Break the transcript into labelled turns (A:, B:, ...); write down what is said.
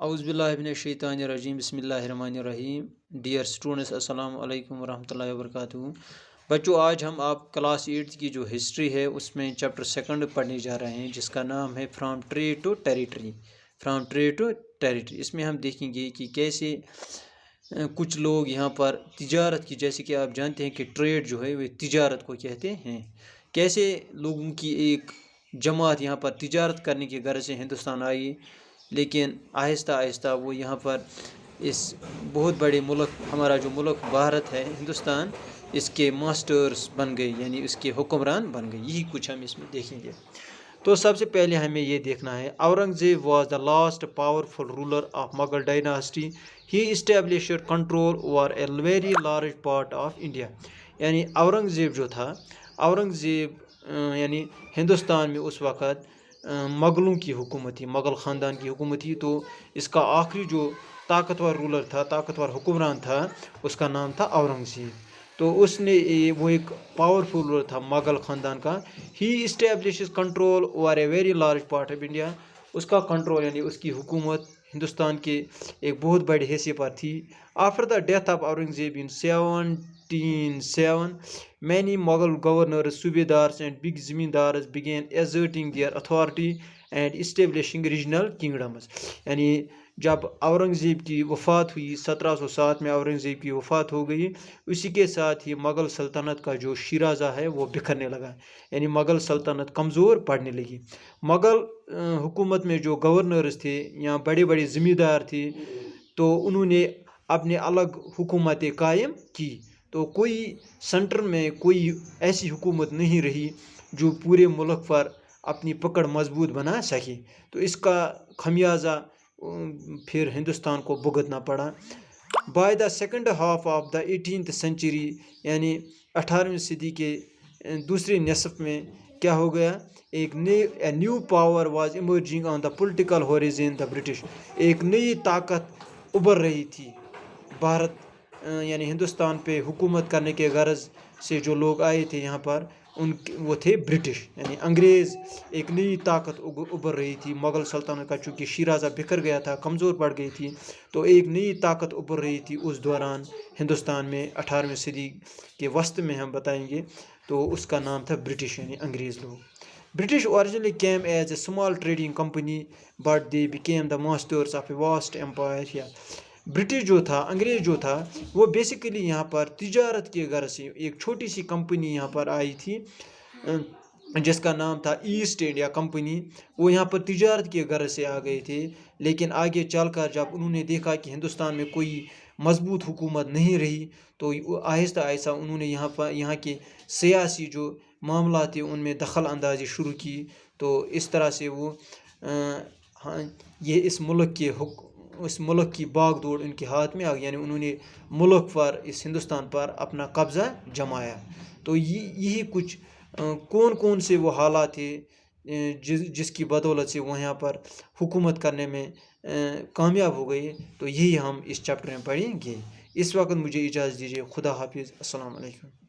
A: اعوذ باللہ من الشیطان الرجیم بسم اللہ الرحمن الرحیم ڈیئر اسٹوڈنٹس السلام علیکم ورحمۃ اللہ وبرکاتہ۔ بچوں، آج ہم آپ کلاس 8 کی جو ہسٹری ہے اس میں چیپٹر 2 پڑھنے جا رہے ہیں جس کا نام ہے from trade to territory. From trade to territory اس میں ہم دیکھیں گے کہ کیسے کچھ لوگ یہاں پر تجارت کی، جیسے کہ آپ جانتے ہیں کہ ٹریڈ جو ہے وہ تجارت کو کہتے ہیں، کیسے لوگوں کی ایک جماعت یہاں پر تجارت کرنے کی غرض سے ہندوستان آئی، لیکن آہستہ آہستہ وہ یہاں پر اس بہت بڑے ملک، ہمارا جو ملک بھارت ہے ہندوستان، اس کے ماسٹرز بن گئے، یعنی اس کے حکمران بن گئے۔ یہی کچھ ہم اس میں دیکھیں گے۔ تو سب سے پہلے ہمیں یہ دیکھنا ہے، Aurangzeb was the last powerful ruler of Mughal dynasty. He established control over a very large part of India. یعنی اورنگزیب جو تھا، اورنگزیب یعنی ہندوستان میں اس وقت مغلوں کی حکومت تھی، مغل خاندان کی حکومت تھی۔ تو اس کا آخری جو طاقتور رولر تھا، طاقتور حکمران تھا، اس کا نام تھا اورنگزیب۔ تو اس نے وہ ایک پاورفل رولر تھا مغل خاندان کا۔ He establishes control over a very large part of India. اس کا کنٹرول یعنی اس کی حکومت ہندوستان کے ایک بہت بڑے حصے پر تھی۔ After the death of Aurangzeb in 1707 many Mughal governors, subedars and big زمیندارز began asserting their authority and establishing regional kingdoms۔ یعنی جب اورنگزیب کی وفات ہوئی، 1707 میں اورنگزیب کی وفات ہو گئی، اسی کے ساتھ ہی مغل سلطنت کا جو شیرازہ ہے وہ بکھرنے لگا، یعنی مغل سلطنت کمزور پڑنے لگی۔ مغل حکومت میں جو گورنرز تھے یا بڑے بڑے زمیندار تھے، تو انہوں نے اپنے الگ حکومتیں قائم کی۔ تو کوئی سینٹر میں کوئی ایسی حکومت نہیں رہی جو پورے ملک پر اپنی پکڑ مضبوط بنا سکے۔ تو اس کا خمیازہ پھر ہندوستان کو بھگتنا پڑا۔ By the second half of the 18th century، یعنی 18ویں صدی کے دوسرے نصف میں کیا ہو گیا، ایک new power was emerging on the political horizon, the British. ایک نئی طاقت ابھر رہی تھی بھارت یعنی ہندوستان پہ حکومت کرنے کے غرض سے جو لوگ آئے تھے یہاں پر، وہ تھے برٹش یعنی انگریز۔ ایک نئی طاقت ابھر رہی تھی مغل سلطنت کا، چونکہ شیرازہ بکھر گیا تھا، کمزور پڑ گئی تھی، تو ایک نئی طاقت ابھر رہی تھی اس دوران ہندوستان میں 18ویں صدی کے وسط میں ہم بتائیں گے۔ تو اس کا نام تھا برٹش یعنی انگریز لوگ۔ British originally came as a small trading company but they became the masters of a vast empire۔ British جو تھا، انگریز جو تھا، وہ بیسیکلی یہاں پر تجارت کے غرض سے ایک چھوٹی سی کمپنی یہاں پر آئی تھی جس کا نام تھا ایسٹ انڈیا کمپنی۔ وہ یہاں پر تجارت کے غرض سے آ گئے تھے، لیکن آگے چل کر جب انہوں نے دیکھا کہ ہندوستان میں کوئی مضبوط حکومت نہیں رہی، تو آہستہ آہستہ انہوں نے یہاں کے سیاسی جو معاملات تھے ان میں دخل اندازی شروع کی۔ تو اس طرح سے وہ یہ اس ملک کی باغ دوڑ ان کے ہاتھ میں آ گئی، یعنی انہوں نے ملک پر، اس ہندوستان پر اپنا قبضہ جمایا۔ تو یہی کچھ کون سے وہ حالات تھے جس کی بدولت سے وہ یہاں پر حکومت کرنے میں کامیاب ہو گئی، تو یہی ہم اس چیپٹر میں پڑھیں گے۔ اس وقت مجھے اجازت دیجیے، خدا حافظ، السلام علیکم۔